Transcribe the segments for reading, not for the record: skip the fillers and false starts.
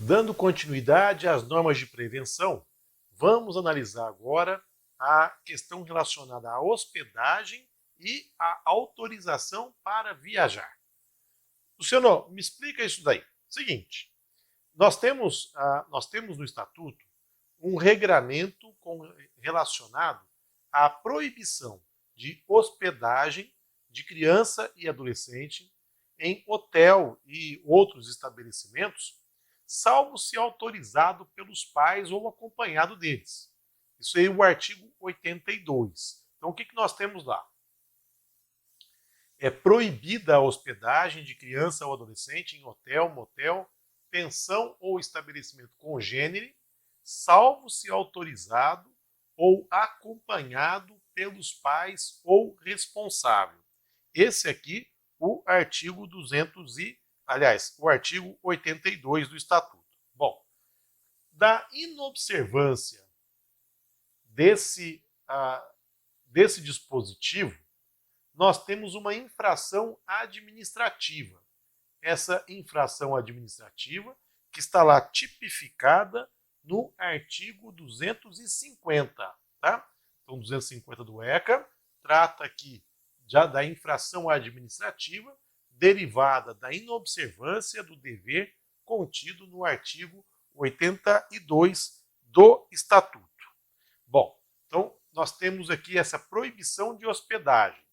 Dando continuidade às normas de prevenção, vamos analisar agora a questão relacionada à hospedagem e à autorização para viajar. Luciano, me explica isso daí. Seguinte, nós temos no Estatuto um regramento relacionado à proibição de hospedagem de criança e adolescente em hotel e outros estabelecimentos, salvo se autorizado pelos pais ou acompanhado deles. Isso aí é o artigo 82. Então, o que nós temos lá? É proibida a hospedagem de criança ou adolescente em hotel, motel, pensão ou estabelecimento congênere, salvo se autorizado ou acompanhado pelos pais ou responsável. Esse aqui, o artigo 82 do Estatuto. Bom, da inobservância desse dispositivo, nós temos uma infração administrativa. Essa infração administrativa que está lá tipificada no artigo 250, tá? Então, 250 do ECA trata aqui já da infração administrativa derivada da inobservância do dever contido no artigo 82 do Estatuto. Bom, então nós temos aqui essa proibição de hospedagem.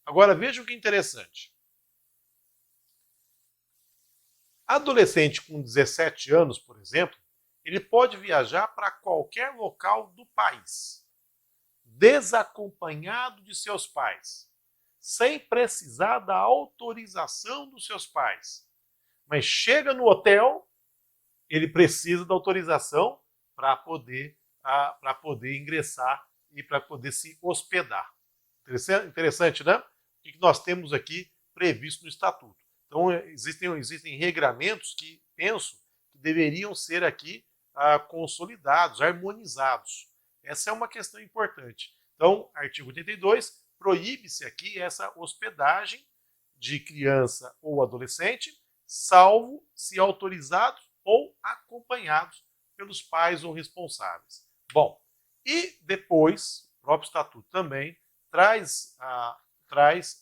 Agora veja o que é interessante. Adolescente com 17 anos, por exemplo, ele pode viajar para qualquer local do país, desacompanhado de seus pais, sem precisar da autorização dos seus pais. Mas chega no hotel, ele precisa da autorização para poder ingressar e para poder se hospedar. Interessante, né? O que nós temos aqui previsto no Estatuto. Então, existem regramentos que penso que deveriam ser aqui consolidados, harmonizados. Essa é uma questão importante. Então, artigo 82, proíbe-se aqui essa hospedagem de criança ou adolescente, salvo se autorizados ou acompanhados pelos pais ou responsáveis. Bom, e depois, o próprio Estatuto também traz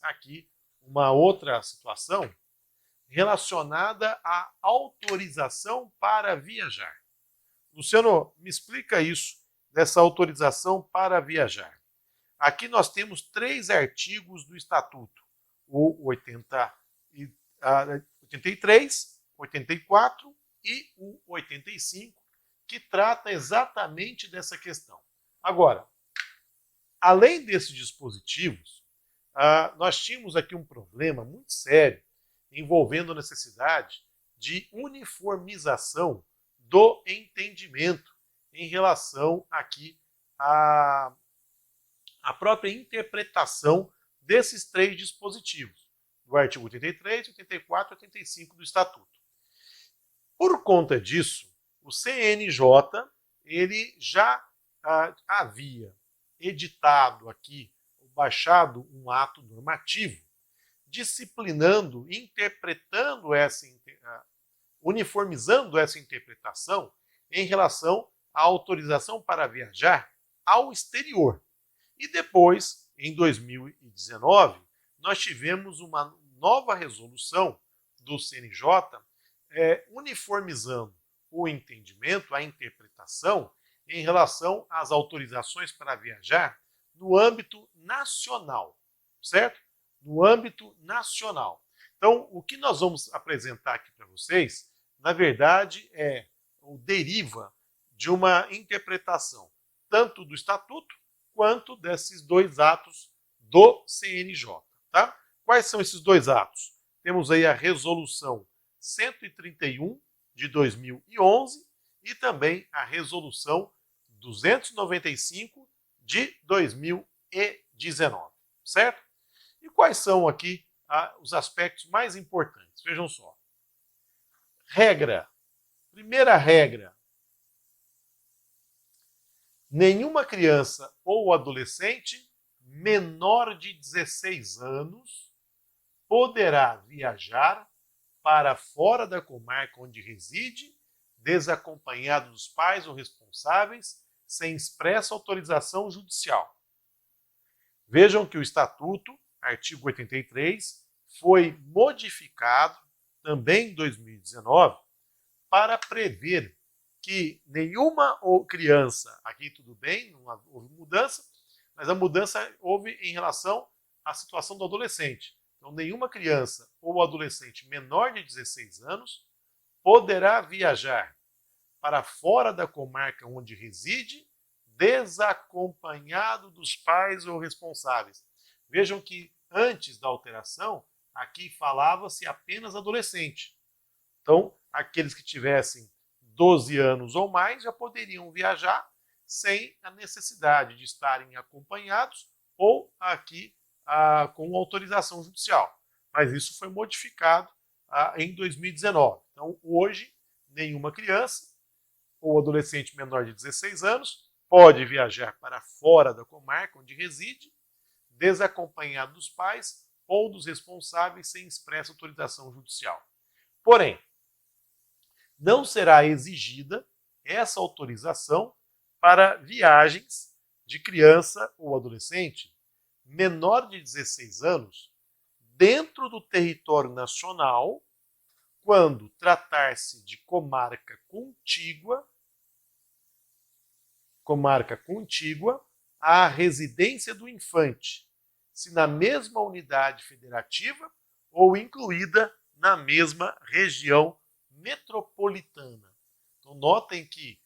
aqui uma outra situação relacionada à autorização para viajar. Luciano, me explica isso, dessa autorização para viajar. Aqui nós temos 3 artigos do Estatuto, o 83, 84 e o 85, que trata exatamente dessa questão. Agora, além desses dispositivos, nós tínhamos aqui um problema muito sério envolvendo a necessidade de uniformização do entendimento em relação aqui à própria interpretação desses 3 dispositivos, do artigo 83, 84 e 85 do Estatuto. Por conta disso, o CNJ ele já havia editado aqui, baixado um ato normativo, disciplinando, interpretando uniformizando essa interpretação em relação à autorização para viajar ao exterior. E depois, em 2019, nós tivemos uma nova resolução do CNJ uniformizando o entendimento, a interpretação em relação às autorizações para viajar no âmbito nacional, certo? No âmbito nacional. Então, o que nós vamos apresentar aqui para vocês, na verdade, deriva de uma interpretação tanto do Estatuto quanto desses 2 atos do CNJ. Tá? Quais são esses 2 atos? Temos aí a Resolução 131 de 2011 e também a Resolução 295 de 2019, certo? E quais são aqui os aspectos mais importantes? Vejam só. Regra. Primeira regra. Nenhuma criança ou adolescente menor de 16 anos poderá viajar para fora da comarca onde reside, desacompanhado dos pais ou responsáveis, sem expressa autorização judicial. Vejam que o Estatuto, artigo 83, foi modificado também em 2019 para prever que nenhuma criança, aqui tudo bem, não houve mudança, mas a mudança houve em relação à situação do adolescente. Então, nenhuma criança ou adolescente menor de 16 anos poderá viajar para fora da comarca onde reside, desacompanhado dos pais ou responsáveis. Vejam que antes da alteração, aqui falava-se apenas adolescente. Então, aqueles que tivessem 12 anos ou mais já poderiam viajar sem a necessidade de estarem acompanhados ou aqui com autorização judicial. Mas isso foi modificado em 2019. Então, hoje, nenhuma criança ou adolescente menor de 16 anos pode viajar para fora da comarca onde reside, desacompanhado dos pais ou dos responsáveis sem expressa autorização judicial. Porém, não será exigida essa autorização para viagens de criança ou adolescente menor de 16 anos dentro do território nacional, quando tratar-se de comarca contígua à residência do infante, se na mesma unidade federativa ou incluída na mesma região metropolitana. Então, notem que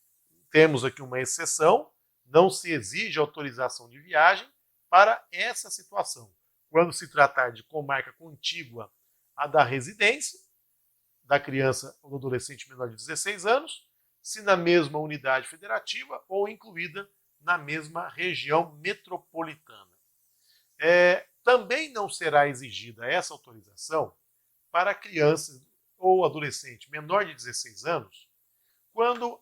temos aqui uma exceção, não se exige autorização de viagem para essa situação. Quando se tratar de comarca contígua à da residência da criança ou do adolescente menor de 16 anos, se na mesma unidade federativa ou incluída na mesma região metropolitana. Também não será exigida essa autorização para criança ou adolescente menor de 16 anos quando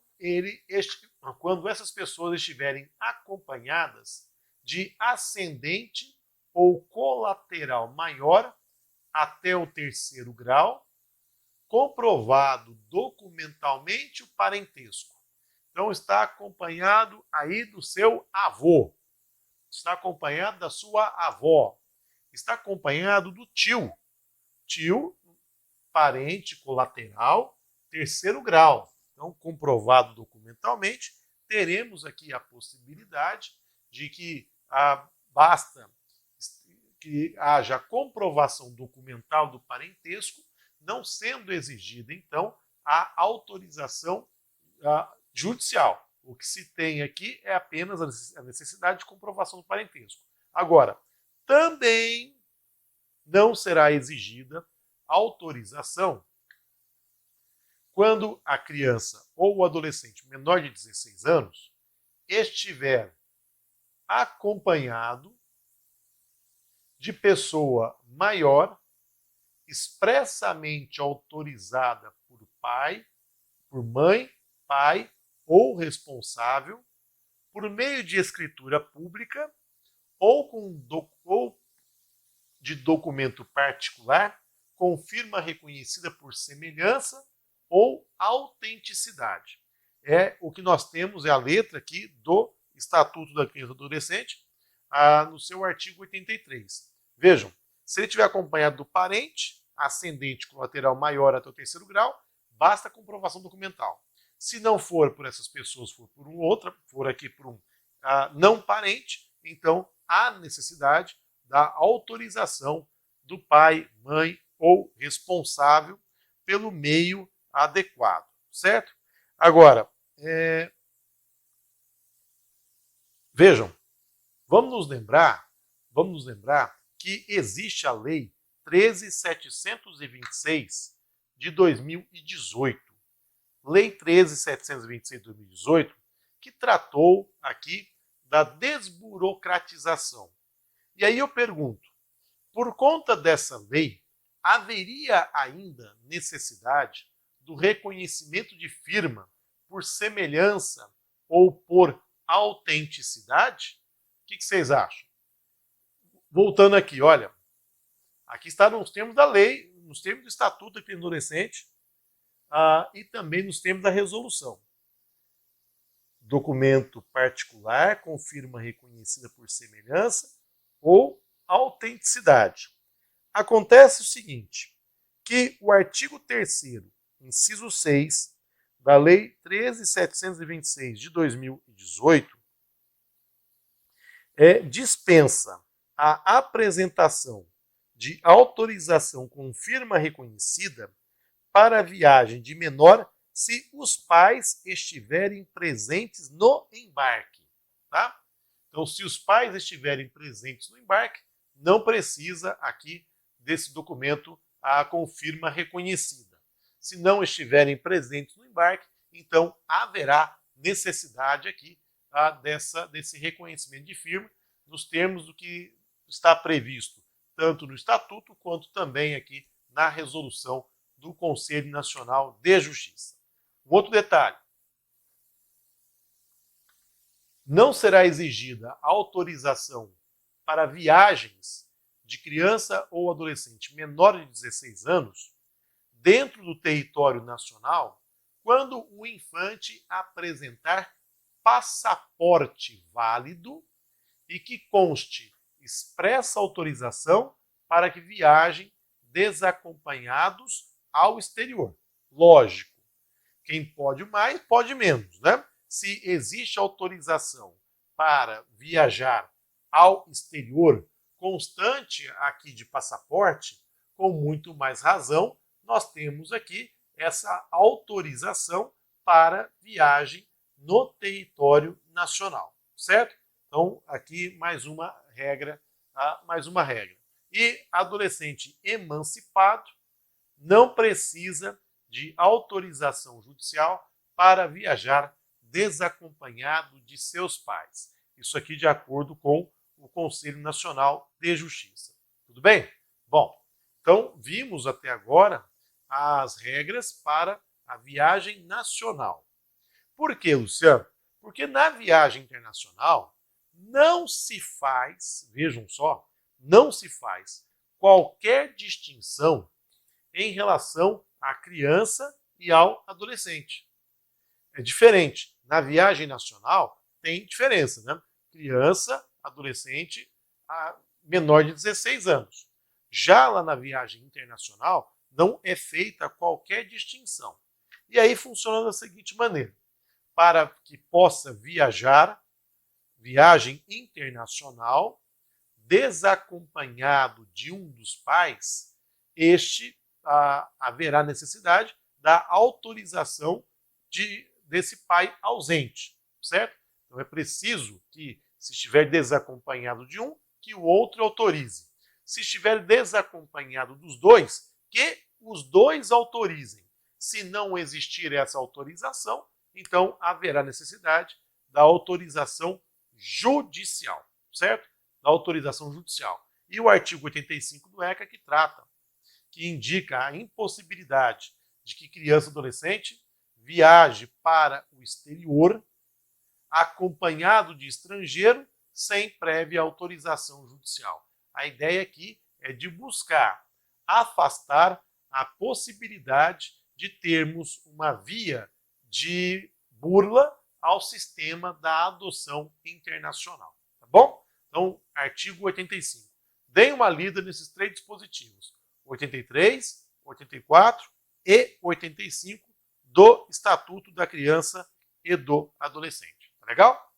essas pessoas estiverem acompanhadas de ascendente ou colateral maior até o 3º grau, comprovado documentalmente o parentesco. Então está acompanhado aí do seu avô, está acompanhado da sua avó, está acompanhado do tio, parente colateral, 3º grau. Então, comprovado documentalmente, teremos aqui a possibilidade de que basta que haja comprovação documental do parentesco, não sendo exigida, então, a autorização judicial. O que se tem aqui é apenas a necessidade de comprovação do parentesco. Agora, também não será exigida autorização quando a criança ou o adolescente menor de 16 anos estiver acompanhado de pessoa maior, expressamente autorizada por mãe, pai ou responsável, por meio de escritura pública ou de documento particular, com firma reconhecida por semelhança ou autenticidade. É o que nós temos, é a letra aqui do Estatuto da Criança e do Adolescente, no seu artigo 83. Vejam, se ele estiver acompanhado do parente, ascendente colateral maior até o 3º grau, basta a comprovação documental. Se não for por essas pessoas, for aqui por um não parente, então há necessidade da autorização do pai, mãe ou responsável pelo meio adequado, certo? Agora, vejam, vamos nos lembrar que existe a Lei 13.726 de 2018. Lei 13.726 de 2018, que tratou aqui da desburocratização. E aí eu pergunto, por conta dessa lei, haveria ainda necessidade do reconhecimento de firma por semelhança ou por autenticidade? O que vocês acham? Voltando aqui, olha, aqui está nos termos da lei, nos termos do Estatuto da Criança e do Adolescente, e também nos termos da resolução. Documento particular com firma reconhecida por semelhança ou autenticidade. Acontece o seguinte, que o artigo 3º, inciso 6, da Lei 13.726 de 2018, dispensa a apresentação de autorização com firma reconhecida para a viagem de menor se os pais estiverem presentes no embarque. Tá? Então, se os pais estiverem presentes no embarque, não precisa aqui desse documento com firma reconhecida. Se não estiverem presentes no embarque, então haverá necessidade aqui desse reconhecimento de firma nos termos do que está previsto tanto no Estatuto quanto também aqui na resolução do Conselho Nacional de Justiça. Um outro detalhe. Não será exigida autorização para viagens de criança ou adolescente menor de 16 anos dentro do território nacional quando o infante apresentar passaporte válido e que conste expressa autorização para que viajem desacompanhados ao exterior. Lógico, quem pode mais, pode menos, né? Se existe autorização para viajar ao exterior constante aqui de passaporte, com muito mais razão, nós temos aqui essa autorização para viagem no território nacional, certo? Então, aqui mais uma regra, E adolescente emancipado não precisa de autorização judicial para viajar desacompanhado de seus pais. Isso aqui de acordo com o Conselho Nacional de Justiça. Tudo bem? Bom, então vimos até agora as regras para a viagem nacional. Por quê, Luciano? Porque na viagem internacional não se faz, vejam só, não se faz qualquer distinção em relação à criança e ao adolescente. É diferente. Na viagem nacional tem diferença, né? Criança, adolescente, menor de 16 anos. Já lá na viagem internacional não é feita qualquer distinção. E aí funciona da seguinte maneira. Para que possa viajar, viagem internacional, desacompanhado de um dos pais, haverá necessidade da autorização desse pai ausente, certo? Então é preciso que, se estiver desacompanhado de um, que o outro autorize. Se estiver desacompanhado dos dois, que os dois autorizem. Se não existir essa autorização, então haverá necessidade da autorização judicial, certo? Da autorização judicial. E o artigo 85 do ECA que indica a impossibilidade de que criança e adolescente viaje para o exterior acompanhado de estrangeiro sem prévia autorização judicial. A ideia aqui é de buscar afastar a possibilidade de termos uma via de burla ao sistema da adoção internacional. Tá bom? Então, artigo 85. Deem uma lida nesses 3 dispositivos. 83, 84 e 85 do Estatuto da Criança e do Adolescente. Tá legal?